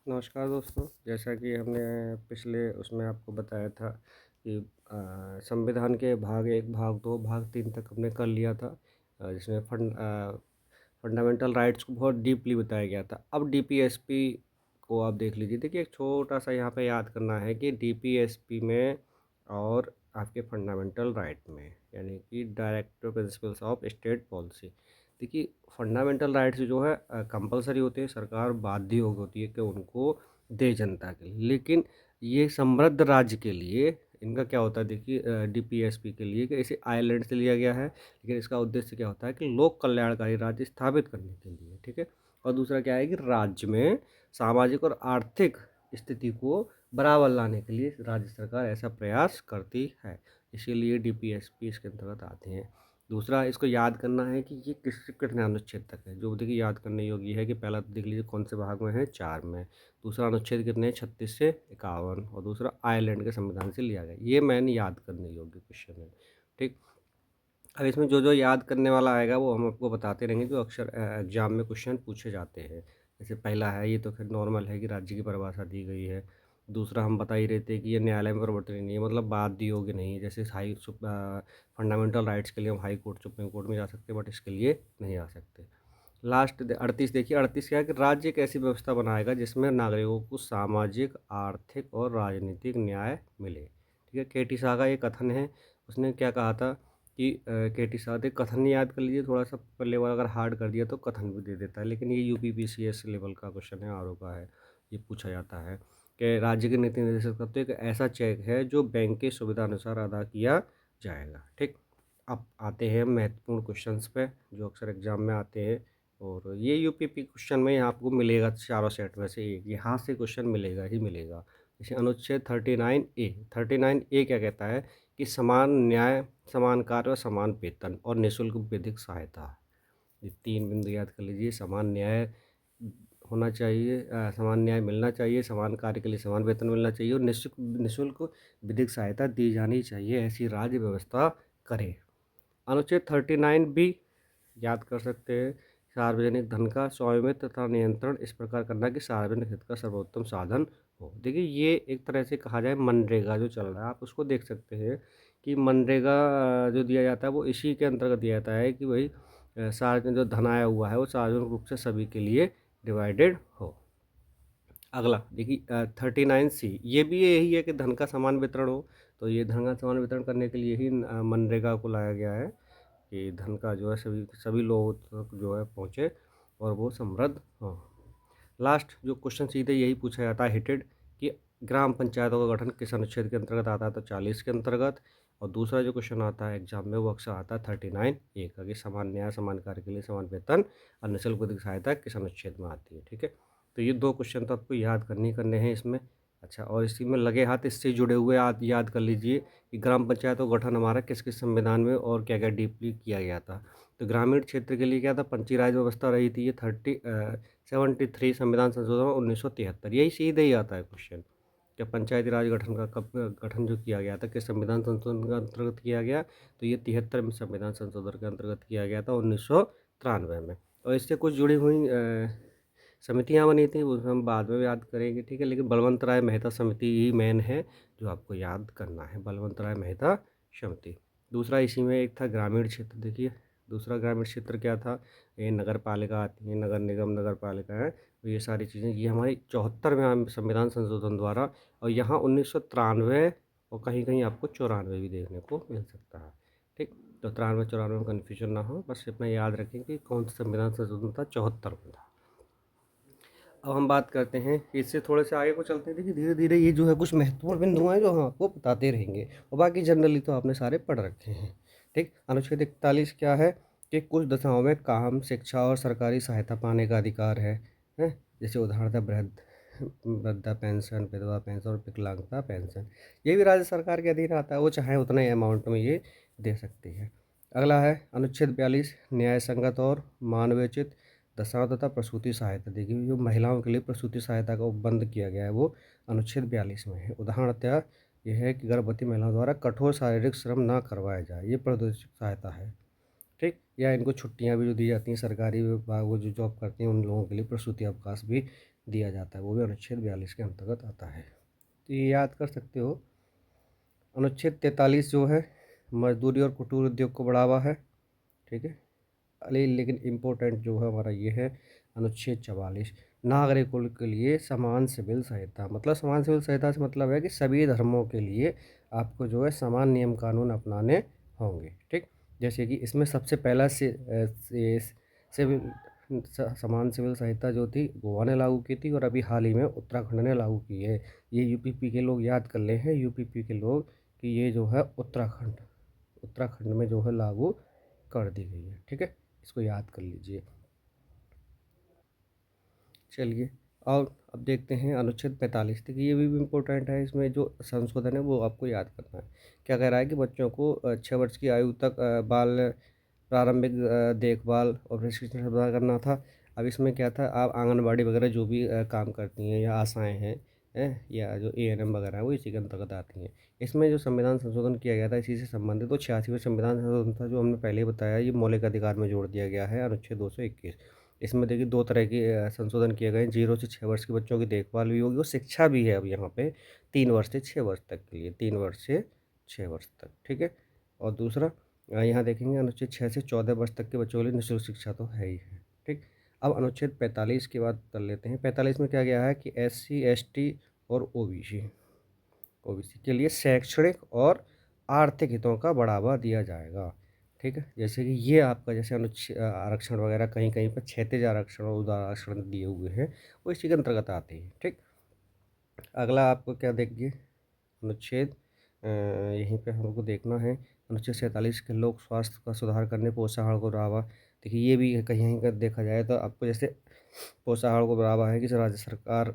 नमस्कार दोस्तों। जैसा कि हमने पिछले उसमें आपको बताया था कि संविधान के भाग 1, भाग 2, भाग 3 तक हमने कर लिया था, जिसमें फंडामेंटल राइट्स को बहुत डीपली बताया गया था। अब डीपीएसपी को आप देख लीजिए। देखिए, एक छोटा-सा यहाँ पे याद करना है कि डीपीएसपी में और आपके फंडामेंटल राइट में, यानी कि directive principles of state policy. देखिए, फंडामेंटल राइट्स जो है कंपल्सरी होते हैं, सरकार बाध्य होती है कि उनको दे जनता के लिए। लेकिन ये समृद्ध राज्य के लिए इनका क्या होता है, देखिए डीपीएसपी के लिए कि इसे आयरलैंड से लिया गया है, लेकिन इसका उद्देश्य क्या होता है कि लोक कल्याणकारी राज्य स्थापित करने के लिए, ठीक है। और दूसरा क्या है कि राज्य में सामाजिक और आर्थिक स्थिति को बराबर लाने के लिए राज्य सरकार ऐसा प्रयास करती है, इसीलिए डीपीएसपी इसके अंतर्गत आते हैं। दूसरा, इसको याद करना है कि ये कितने अनुच्छेद तक है, जो देखिए याद करने योग्य है कि पहला तो देख लीजिए कौन से भाग में है, 4 में। दूसरा अनुच्छेद कितने हैं, 36 से 51, और दूसरा आयरलैंड के संविधान से लिया गया। ये मैन याद करने योग्य क्वेश्चन है, ठीक। अब इसमें जो जो याद करने वाला आएगा वो हम आपको बताते रहेंगे, जो अक्सर एग्जाम में क्वेश्चन पूछे जाते हैं। जैसे पहला है, ये तो फिर नॉर्मल है कि राज्य की परिभाषा दी गई है। दूसरा, हम बता ही रहे थे कि ये न्यायालय में परिवर्तनीय नहीं है, मतलब बाध्य योग्य नहीं है। जैसे फंडामेंटल राइट्स के लिए हम हाई कोर्ट, सुप्रीम कोर्ट में जा सकते हैं, बट इसके लिए नहीं आ सकते। लास्ट 38 देखिए। 38 क्या है कि राज्य एक ऐसी व्यवस्था बनाएगा जिसमें नागरिकों को सामाजिक, आर्थिक और राजनीतिक न्याय मिले, ठीक है। केटी शाह का ये कथन है। उसने क्या कहा था कि केटी शाह, एक कथन याद कर लीजिए, थोड़ा सा लेवल अगर हार्ड कर दिया तो कथन भी दे देता है, लेकिन ये यूपीपीसीएस लेवल का क्वेश्चन है, आरओ का है। ये पूछा जाता है कि राज्य के नीति निर्देशक तत्व एक ऐसा चेक है जो बैंक की सुविधा अनुसार अदा किया जाएगा, ठीक। अब आते हैं महत्वपूर्ण क्वेश्चंस पे जो अक्सर एग्जाम में आते हैं, और ये यूपीपी क्वेश्चन में आपको मिलेगा, चारों सेट में से एक यहाँ से क्वेश्चन मिलेगा ही मिलेगा। जैसे अनुच्छेद 39A क्या कहता है कि समान न्याय, समान कार्य और समान वेतन और निःशुल्क विधिक सहायता। ये 3 बिंदु याद कर लीजिए। समान न्याय होना चाहिए, समान न्याय मिलना चाहिए, समान कार्य के लिए समान वेतन मिलना चाहिए, और निःशुल्क विधिक सहायता दी जानी चाहिए, ऐसी राज्य व्यवस्था करे। अनुच्छेद 39 भी याद कर सकते हैं। सार्वजनिक धन का स्वामित्व तथा नियंत्रण इस प्रकार करना कि सार्वजनिक हित का सर्वोत्तम साधन हो। देखिए, ये एक तरह से कहा जाए मनरेगा जो चल रहा है, आप उसको देख सकते हैं कि मनरेगा जो दिया जाता है वो इसी के अंतर्गत दिया जाता है कि भाई सार्वजनिक जो धन आया हुआ है वो सार्वजनिक रूप से सभी के लिए डिवाइडेड हो। अगला देखिए 39C, ये भी यही है कि धन का समान वितरण हो। तो ये धन का समान वितरण करने के लिए ही मनरेगा को लाया गया है कि धन का जो है सभी सभी लोगों तक जो है पहुँचे और वो समृद्ध हो। लास्ट जो क्वेश्चन सीधे यही पूछा जाता है हिटेड कि ग्राम पंचायतों का गठन किस अनुच्छेद के अंतर्गत आता है, तो 40 के अंतर्गत। और दूसरा जो क्वेश्चन आता है एग्जाम में वो अक्सर आता है 39A का कि समान न्याय, समान कार्य के लिए समान वेतन और निःशुल्क विधिक सहायता किस अनुच्छेद में आती है, ठीक है। तो ये 2 क्वेश्चन तो आपको याद करने हैं इसमें। अच्छा, और इसी में लगे हाथ इससे जुड़े हुए याद कर लीजिए कि ग्राम पंचायतों का गठन हमारा किस किस संविधान में और क्या क्या डीपली किया गया था। तो ग्रामीण क्षेत्र के लिए क्या था, पंचायती राज व्यवस्था रही थी। ये 73 संविधान संशोधन 1973, यही सीधे ही आता है क्वेश्चन कि पंचायती राज गठन का कब गठन जो किया गया था किस संविधान संशोधन के अंतर्गत किया गया, तो ये 73 में संविधान संशोधन के अंतर्गत किया गया था 1993 में। और इससे कुछ जुड़ी हुई समितियाँ बनी थी, वो हम बाद में याद करेंगे, ठीक है। लेकिन बलवंत राय मेहता समिति ही मेन है जो आपको याद करना है, बलवंत राय मेहता समिति। दूसरा इसी में एक था ग्रामीण क्षेत्र। देखिए, दूसरा ग्रामीण क्षेत्र क्या था, ये नगर पालिका आती है, नगर निगम, नगर पालिका है, तो ये सारी चीज़ें ये हमारी 74वें संविधान संशोधन द्वारा, और यहाँ 1993 और कहीं कहीं आपको 94 भी देखने को मिल सकता है, ठीक। तो 93-94 में कन्फ्यूजन ना हो, बस इतना याद रखें कि कौन सा संविधान संशोधन था, 74 में था। अब हम बात करते हैं कि इससे थोड़े से आगे को चलते हैं। देखिए, धीरे धीरे ये जो है कुछ महत्वपूर्ण बिंदु हैं जो हम आपको बताते रहेंगे, और बाकी जनरली तो आपने सारे पढ़ रखे हैं, ठीक। अनुच्छेद 41 क्या है कि कुछ दशाओं में काम, शिक्षा और सरकारी सहायता पाने का अधिकार है। जैसे उदाहरणतः वृद्धा पेंशन, विधवा पेंशन और विकलांगता पेंशन, ये भी राज्य सरकार के अधीन आता है, वो चाहे उतने अमाउंट में ये दे सकती है। अगला है अनुच्छेद 42, न्याय संगत और मानवोचित दशा तथा प्रसूति सहायता। देखिए, जो महिलाओं के लिए प्रसूति सहायता का बंद किया गया है वो अनुच्छेद 42 में है। उदाहरणतः यह है कि गर्भवती महिलाओं द्वारा कठोर शारीरिक श्रम ना करवाया जाए, ये प्रसूति सहायता है, ठीक। या इनको छुट्टियाँ भी जो दी जाती हैं सरकारी विभाग वो जो जॉब करते हैं उन लोगों के लिए प्रसूति अवकाश भी दिया जाता है, वो भी अनुच्छेद 42 के अंतर्गत आता है। तो ये याद कर सकते हो। अनुच्छेद 43 जो है मजदूरी और कुटीर उद्योग को बढ़ावा है, ठीक है। लेकिन इम्पोर्टेंट जो है हमारा ये है अनुच्छेद 44 नागरिकों के लिए समान सिविल सहायता। मतलब समान सिविल सहायता से मतलब है कि सभी धर्मों के लिए आपको जो है समान नियम कानून अपनाने होंगे, ठीक। जैसे कि इसमें सबसे पहला सिविल समान सिविल सहायता जो थी गोवा ने लागू की थी और अभी हाल ही में उत्तराखंड ने लागू की है। ये यूपीपी के लोग याद कर ले हैं, यूपीपी के लोग, कि ये जो है उत्तराखंड उत्तराखंड में जो है लागू कर दी गई है, ठीक है। इसको याद कर लीजिए। चलिए, और अब देखते हैं अनुच्छेद 45। देखिए ये भी इम्पोर्टेंट है, इसमें जो संशोधन है वो आपको याद करना है। क्या कह रहा है कि बच्चों को 6 वर्ष की आयु तक बाल प्रारंभिक देखभाल और प्रशिक्षण प्रदान करना था। अब इसमें क्या था, आप आंगनबाड़ी वगैरह जो भी काम करती हैं या आशाएं हैं या जो एएनएम वगैरह है वो इसी के अंतर्गत आती हैं। इसमें जो संविधान संशोधन किया गया था इसी से संबंधित, तो 86वें संविधान संशोधन था जो हमने पहले ही बताया, ये मौलिक अधिकार में जोड़ दिया गया है अनुच्छेद 221। इसमें देखिए 2 तरह के संशोधन किए गए हैं, 0 से 6 वर्ष के बच्चों की देखभाल भी होगी और शिक्षा भी है अब यहाँ पे 3 वर्ष से 6 वर्ष तक के लिए, 3 वर्ष से 6 वर्ष तक, ठीक है। और दूसरा यहाँ देखेंगे अनुच्छेद 6 से 14 वर्ष तक के बच्चों के लिए निःशुल्क शिक्षा तो है ही है, ठीक। अब अनुच्छेद 45 की बात कर लेते हैं। 45 में क्या गया है कि SC ST और ओबीसी के लिए शैक्षणिक और आर्थिक हितों का बढ़ावा दिया जाएगा, ठीक है। जैसे कि ये आपका जैसे आरक्षण वगैरह कहीं कहीं पर क्षैतिज आरक्षण और उदार आरक्षण दिए हुए हैं, वो इसी के अंतर्गत आते हैं, ठीक। अगला आपको क्या देखिए अनुच्छेद यहीं पे हमको देखना है अनुच्छेद 47 के लोक स्वास्थ्य का सुधार करने पोषाहार को बढ़ावा। देखिए ये भी कहीं कहीं देखा जाए तो आपको जैसे पोषाहार को बढ़ावा है कि जो राज्य सरकार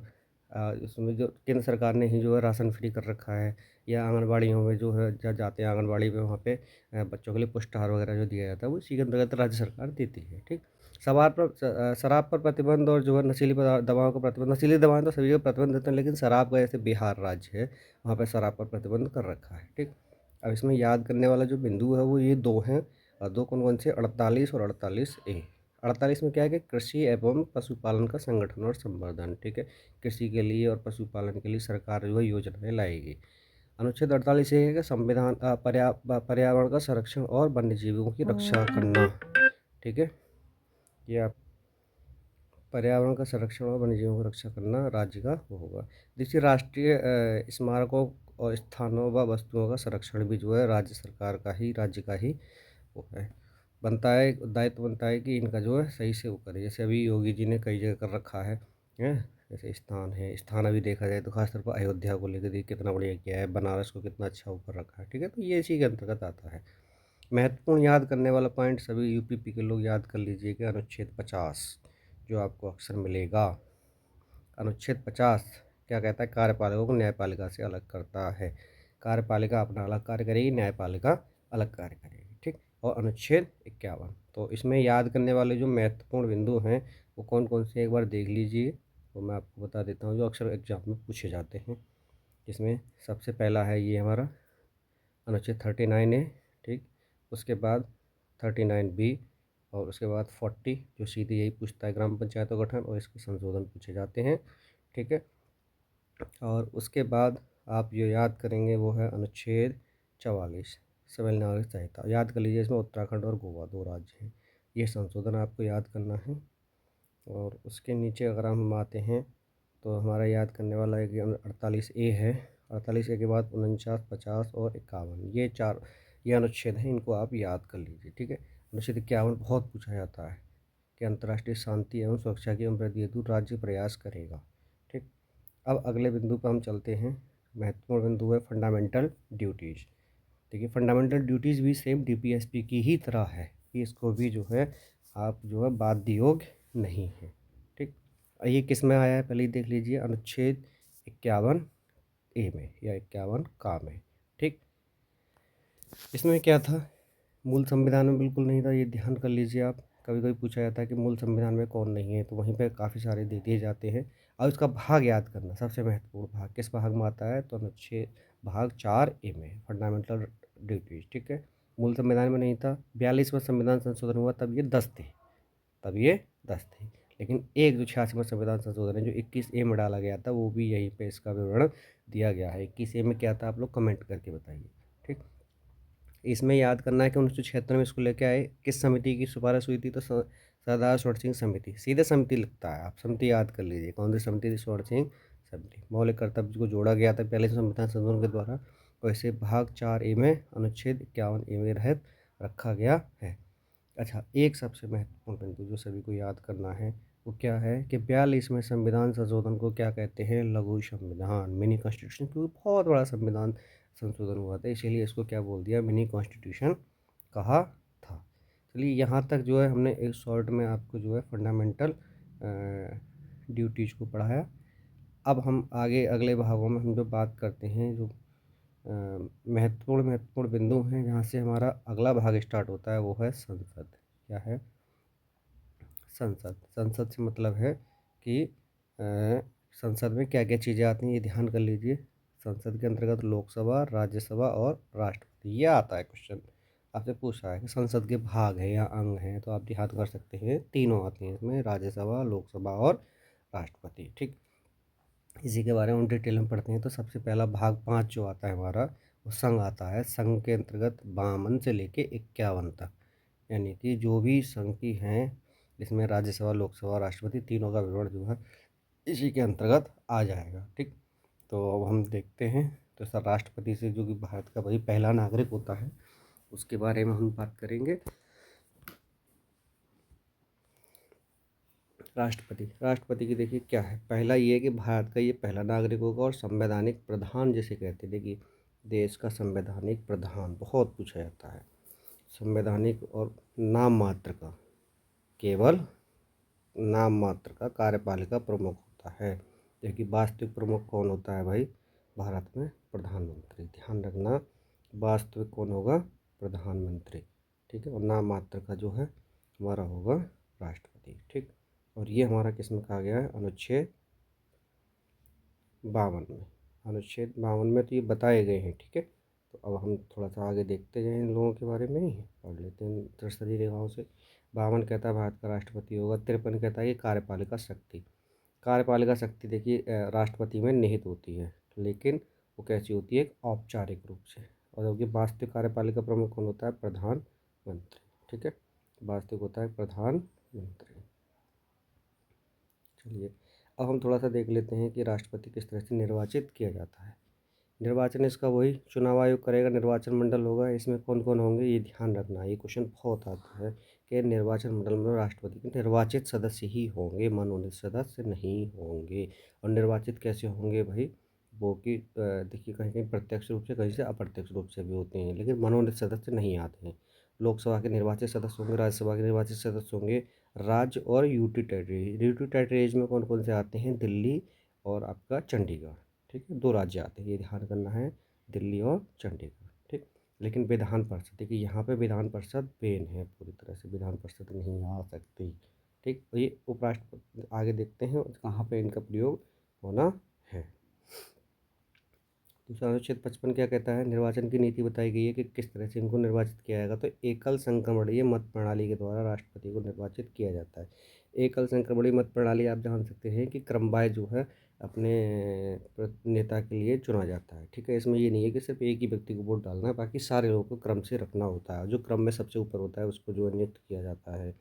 इसमें जो केंद्र सरकार ने ही जो है राशन फ्री कर रखा है, या आंगनबाड़ियों में जो है जाते हैं आंगनबाड़ी में वहाँ पे बच्चों के लिए पुष्टाहार वगैरह जो दिया जाता है वो इसी के अंतर्गत राज्य सरकार देती है, ठीक। शराब पर प्रतिबंध और जो है नशीली दवाओं का प्रतिबंध। नशीली दवाएं तो सभी को प्रतिबंध देते हैं, लेकिन शराब का जैसे बिहार राज्य है वहाँ पे शराब पर प्रतिबंध कर रखा है, ठीक। अब इसमें याद करने वाला जो बिंदु है वो ये 2 हैं, और 2 कौन-कौन से 48 और 48A। 48 में क्या है कि कृषि एवं पशुपालन का संगठन और संवर्धन, ठीक है। कृषि के लिए और पशुपालन के लिए सरकार जो है योजनाएँ लाएगी। अनुच्छेद 48 ये है कि पर्यावरण का संरक्षण और वन्यजीवों की रक्षा करना, ठीक है। ये आप पर्यावरण का संरक्षण और वन्यजीवों की रक्षा करना राज्य का वो होगा। देखिए राष्ट्रीय स्मारकों और स्थानों व वस्तुओं का संरक्षण भी जो है राज्य का ही वो है, बनता है, दायित्व बनता है कि इनका जो है सही से वो करे। जैसे अभी योगी जी ने कई जगह कर रखा है। जैसे स्थान अभी देखा जाए तो खासतौर पर अयोध्या को लेकर देखिए कितना बढ़िया किया है, बनारस को कितना अच्छा वो कर रखा है, ठीक है। तो ये इसी के अंतर्गत आता है। महत्वपूर्ण याद करने वाला पॉइंट सभी यूपीपी के लोग याद कर लीजिए कि अनुच्छेद 50 जो आपको अक्सर मिलेगा। अनुच्छेद 50 क्या कहता है, कार्यपालिका को न्यायपालिका से अलग करता है। कार्यपालिका अपना अलग कार्य करेगी, न्यायपालिका अलग कार्य करेगी, ठीक। और अनुच्छेद 51, तो इसमें याद करने वाले जो महत्वपूर्ण बिंदु हैं वो कौन कौन से एक बार देख लीजिए, तो मैं आपको बता देता हूँ जो अक्सर एग्जाम में पूछे जाते हैं। इसमें सबसे पहला है ये हमारा अनुच्छेद 39A, ठीक। उसके बाद 39B, और उसके बाद 40 जो सीधे यही पूछता है ग्राम पंचायतों का गठन और इसके संशोधन पूछे जाते हैं, ठीक है। और उसके बाद आप जो याद करेंगे वो है अनुच्छेद 44 सिविल नागरिक संहिता। याद कर लीजिए, इसमें उत्तराखंड और गोवा 2 राज्य हैं, ये संशोधन आपको याद करना है। और उसके नीचे अगर हम आते हैं तो हमारा याद करने वाला एक 48A है। 48A के बाद 49, 50 और 51, ये अनुच्छेद हैं, इनको आप याद कर लीजिए, ठीक है। अनुच्छेद 51 बहुत पूछा जाता है कि अंतर्राष्ट्रीय शांति एवं सुरक्षा की एवं वृद्धि हेतु राज्य प्रयास करेगा, ठीक। अब अगले बिंदु पर हम चलते हैं। महत्वपूर्ण बिंदु है फंडामेंटल ड्यूटीज़। देखिए फंडामेंटल ड्यूटीज़ भी सेम डीपीएसपी की ही तरह है कि इसको भी जो है आप जो है बाध्य योग्य नहीं है, ठीक। ये किस में आया है पहले ही देख लीजिए, अनुच्छेद 51A में या 51 का में, ठीक। इसमें क्या था, मूल संविधान में बिल्कुल नहीं था, ये ध्यान कर लीजिए आप। कभी कभी पूछा जाता है कि मूल संविधान में कौन नहीं है, तो वहीं पे काफ़ी सारे दे दिए जाते हैं। और उसका भाग याद करना सबसे महत्वपूर्ण भाग किस भाग में आता है, तो अनुच्छेद भाग 4A में फंडामेंटल ड्यूटीज, ठीक है। मूल संविधान में नहीं था। 42वां संविधान संशोधन हुआ तब ये 10 थे, तब ये 10 थे। लेकिन एक जो 86वां संविधान संशोधन है जो 21A में डाला गया था, वो भी यहीं पे इसका विवरण दिया गया है। 21A में क्या था, आप लोग कमेंट करके बताइए। ठीक, इसमें याद करना है कि 1976 में इसको लेके आए, किस समिति की सिफारिश हुई थी, तो सरदार स्वर्ण सिंह समिति, सीधे समिति लिखता है, आप समिति याद कर लीजिए, कौन सी समिति थी, स्वर्ण सिंह समिति। मौलिक कर्तव्य को जोड़ा गया था पहले संविधान संशोधन के द्वारा, वैसे भाग 4A में अनुच्छेद 51A में रहत रखा गया है। अच्छा, एक सबसे महत्वपूर्ण बिंदु जो सभी को याद करना है वो क्या है कि 42वें संविधान संशोधन को क्या कहते हैं, लघु संविधान, मिनी कॉन्स्टिट्यूशन, क्योंकि बहुत बड़ा संविधान संशोधन हुआ था, इसीलिए इसको क्या बोल दिया, मिनी कॉन्स्टिट्यूशन कहा था। चलिए, यहाँ तक जो है हमने एक शॉर्ट में आपको जो है फंडामेंटल ड्यूटीज को पढ़ाया। अब हम आगे अगले भागों में हम जो बात करते हैं, जो महत्वपूर्ण बिंदु हैं, जहाँ से हमारा अगला भाग स्टार्ट होता है, वो है संसद। क्या है, संसद। संसद से मतलब है कि संसद में क्या क्या चीज़ें आती हैं, ये ध्यान कर लीजिए। संसद के अंतर्गत लोकसभा, राज्यसभा और राष्ट्रपति, ये आता है क्वेश्चन, आपसे पूछा है कि संसद के भाग हैं या अंग हैं, तो आप ध्यान कर सकते हैं, तीनों आते हैं इसमें, राज्यसभा, लोकसभा और राष्ट्रपति। ठीक, इसी के बारे में हम डिटेल में पढ़ते हैं। तो सबसे पहला भाग 5 जो आता है हमारा, वो संघ आता है। संघ के अंतर्गत 52 से लेके 51 तक, यानी कि जो भी संघ की हैं, जिसमें राज्यसभा, लोकसभा, राष्ट्रपति, तीनों का विवरण जो है इसी के अंतर्गत आ जाएगा। ठीक, तो अब हम देखते हैं। तो सर, राष्ट्रपति से, जो कि भारत का वही पहला नागरिक होता है, उसके बारे में हम बात करेंगे। राष्ट्रपति की देखिए क्या है, पहला ये है कि भारत का ये पहला नागरिक होगा, और संवैधानिक प्रधान जिसे कहते हैं, देखिए देश का संवैधानिक प्रधान बहुत पूछा जाता है। संवैधानिक और नाम मात्र का, केवल नाम मात्र का कार्यपालिका प्रमुख होता है। देखिए वास्तविक प्रमुख कौन होता है भाई भारत में, प्रधानमंत्री, ध्यान रखना, वास्तविक कौन होगा, प्रधानमंत्री। ठीक है, और नाम मात्र का जो है हमारा होगा राष्ट्रपति। ठीक, और ये हमारा किसमें कहा गया है, अनुच्छेद 52 में। अनुच्छेद 52 में तो ये बताए गए हैं। ठीक है, तो अब हम थोड़ा सा आगे देखते जाएं, इन लोगों के बारे में ही पढ़ लेते हैं त्रिस्तरीय रेखाओं से। 52 कहता है भारत का राष्ट्रपति होगा। 53 कहता है कि कार्यपालिका शक्ति। कार्यपालिका शक्ति देखिए राष्ट्रपति में निहित होती है, लेकिन वो कैसी होती है, एक औपचारिक रूप से। और जबकि वास्तविक कार्यपालिका प्रमुख कौन होता है, प्रधानमंत्री। ठीक है, वास्तविक होता है प्रधानमंत्री। चलिए, अब हम थोड़ा सा देख लेते हैं कि राष्ट्रपति किस तरह से निर्वाचित किया जाता है। निर्वाचन इसका वही चुनाव आयोग करेगा, निर्वाचन मंडल होगा, इसमें कौन कौन होंगे ये ध्यान रखना, ये क्वेश्चन बहुत आता है कि निर्वाचन मंडल में राष्ट्रपति के निर्वाचित सदस्य ही होंगे, मनोनीत सदस्य नहीं होंगे। और निर्वाचित कैसे होंगे भाई, वो कि देखिए कहीं कहीं प्रत्यक्ष रूप से, कहीं से अप्रत्यक्ष रूप से भी होते हैं, लेकिन मनोनीत सदस्य नहीं आते हैं। लोकसभा के निर्वाचित सदस्य होंगे, राज्यसभा के निर्वाचित सदस्य होंगे, राज्य और यूटी टेरिटरी। यूटी टेरिटरीज में कौन कौन से आते हैं, दिल्ली और आपका चंडीगढ़। ठीक है, 2 राज्य आते हैं, ये ध्यान करना है, दिल्ली और चंडीगढ़। ठीक, लेकिन विधान परिषद, देखिए यहाँ पे विधान परिषद बैन है, पूरी तरह से विधान परिषद नहीं आ सकती। ठीक, तो ये उपराष्ट्रपति आगे देखते हैं कहाँ पे इनका प्रयोग होना है। दूसरा अनुच्छेद 55 क्या कहता है, निर्वाचन की नीति बताई गई है कि किस तरह से इनको निर्वाचित किया जाएगा। तो एकल संक्रमणीय मत प्रणाली के द्वारा राष्ट्रपति को निर्वाचित किया जाता है। एकल संक्रमणीय मत प्रणाली आप जान सकते हैं कि क्रमवार जो है अपने नेता के लिए चुना जाता है। ठीक है, इसमें ये नहीं है कि सिर्फ एक ही व्यक्ति को वोट डालना है, बाकी सारे लोगों को क्रम से रखना होता है, जो क्रम में सबसे ऊपर होता है उसको जो है नियुक्त किया जाता है।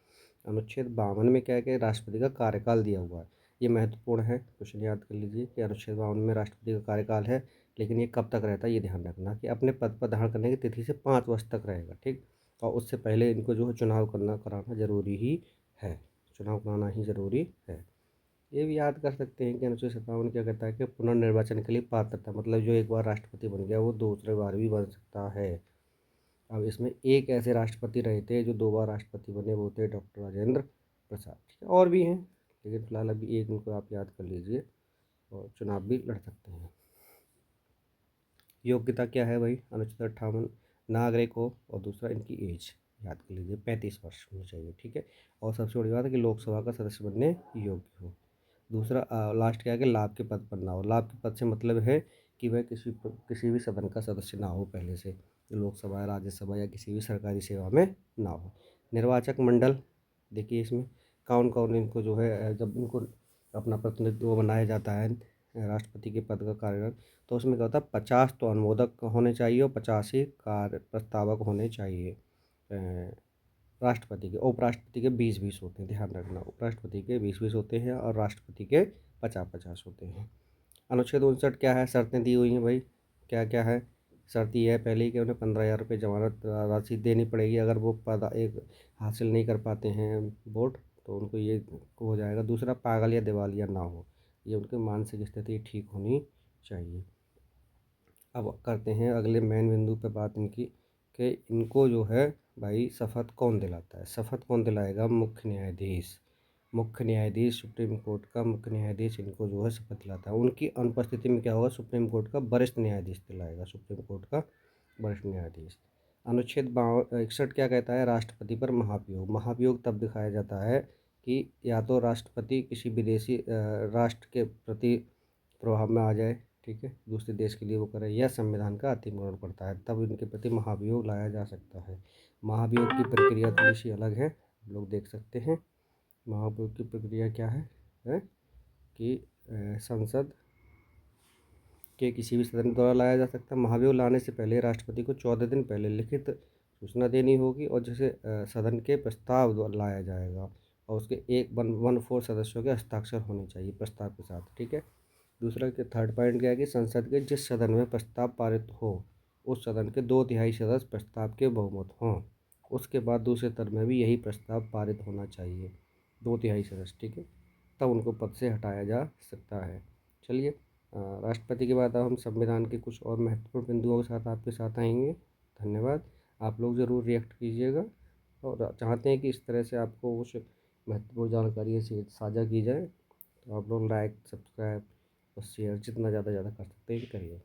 अनुच्छेद 52 में क्या है कि राष्ट्रपति का कार्यकाल दिया हुआ है, ये महत्वपूर्ण है, क्वेश्चन याद कर लीजिए कि अनुच्छेद 52 में राष्ट्रपति का कार्यकाल है, लेकिन ये कब तक रहता है ये ध्यान रखना कि अपने पद पर धारण करने की तिथि से 5 वर्ष तक रहेगा। ठीक, और उससे पहले इनको जो है चुनाव कराना जरूरी ही है, चुनाव कराना ही जरूरी है। ये भी याद कर सकते हैं कि अनुच्छेद 57 क्या कहता है कि पुनर्निर्वाचन के लिए पात्रता, मतलब जो एक बार राष्ट्रपति बन गया वो दूसरे बार भी बन सकता है। अब इसमें एक ऐसे राष्ट्रपति रहे थे जो 2 बार राष्ट्रपति बने, वो थे डॉक्टर राजेंद्र प्रसाद। ठीक है, और भी हैं, लेकिन फिलहाल अभी एक उनको आप याद कर लीजिए, और चुनाव भी लड़ सकते हैं। योग्यता क्या है भाई, अनुच्छेद 58 नागरिक हो, और दूसरा इनकी एज याद कर लीजिए 35 वर्ष होनी चाहिए। ठीक है, और सबसे बड़ी बात है कि लोकसभा का सदस्य बनने योग्य हो। दूसरा लास्ट क्या है कि लाभ के पद पर ना हो। लाभ के पद से मतलब है कि वह किसी भी सदन का सदस्य ना हो पहले से। लोकसभा, राज्यसभा या किसी भी सरकारी सेवा में ना हो। निर्वाचक मंडल, देखिए इसमें कौन-कौन इनको जो है जब इनको अपना प्रतिनिधित्व बनाया जाता है राष्ट्रपति के पद का कार्यकाल, तो उसमें क्या होता है 50 तो अनुमोदक होने चाहिए और 50 ही कार्य प्रस्तावक होने चाहिए। राष्ट्रपति के, उपराष्ट्रपति के 20-20 होते हैं, ध्यान रखना। उपराष्ट्रपति के 20-20 होते हैं और राष्ट्रपति के 50-50 होते हैं। अनुच्छेद 59 क्या है, शर्तें दी हुई हैं भाई, क्या क्या है। शर्त ये है पहले ही कि उन्हें 15,000 रुपये जमानत राशि देनी पड़ेगी अगर वो पद एक हासिल नहीं कर पाते हैं वोट, तो उनको ये हो जाएगा। दूसरा, पागल या दिवालिया ना हो, ये उनकी मानसिक स्थिति ठीक होनी चाहिए। अब करते हैं अगले मेन बिंदु पे बात इनकी, कि इनको जो है भाई शपथ कौन दिलाता है। शपथ कौन दिलाएगा, मुख्य न्यायाधीश। मुख्य न्यायाधीश, सुप्रीम कोर्ट का मुख्य न्यायाधीश इनको जो है शपथ दिलाता है। उनकी अनुपस्थिति में क्या होगा, सुप्रीम कोर्ट का वरिष्ठ न्यायाधीश दिलाएगा, सुप्रीम कोर्ट का वरिष्ठ न्यायाधीश। अनुच्छेद 61 क्या कहता है, राष्ट्रपति पर महाभियोग। महाभियोग तब दिखाया जाता है कि या तो राष्ट्रपति किसी विदेशी राष्ट्र के प्रति प्रभाव में आ जाए, ठीक है, दूसरे देश के लिए वो करे, या संविधान का अतिक्रमण करता है, तब इनके प्रति महाभियोग लाया जा सकता है। महाभियोग की प्रक्रिया थोड़ी सी अलग है, लोग देख सकते हैं। महाभियोग की प्रक्रिया क्या है कि संसद के किसी भी सदन द्वारा लाया जा सकता है। महाभियोग लाने से पहले राष्ट्रपति को 14 दिन पहले लिखित सूचना देनी होगी, और जैसे सदन के प्रस्ताव द्वारा लाया जाएगा और उसके 1/4 सदस्यों के हस्ताक्षर होने चाहिए प्रस्ताव के साथ, ठीक है। दूसरा के थर्ड पॉइंट क्या है कि संसद के जिस सदन में प्रस्ताव पारित हो उस सदन के 2/3 सदस्य प्रस्ताव के बहुमत हों, उसके बाद दूसरे सदन में भी यही प्रस्ताव पारित होना चाहिए, 2/3 सदस्य, ठीक है, तब उनको पद से हटाया जा सकता है। चलिए, राष्ट्रपति के बाद अब हम संविधान के कुछ और महत्वपूर्ण बिंदुओं के साथ आपके साथ आएंगे। धन्यवाद। आप लोग ज़रूर रिएक्ट कीजिएगा, और चाहते हैं कि इस तरह से आपको कुछ महत्वपूर्ण जानकारी से साझा की जाए, तो आप लोग लाइक, सब्सक्राइब और शेयर जितना ज़्यादा कर सकते हैं करिए।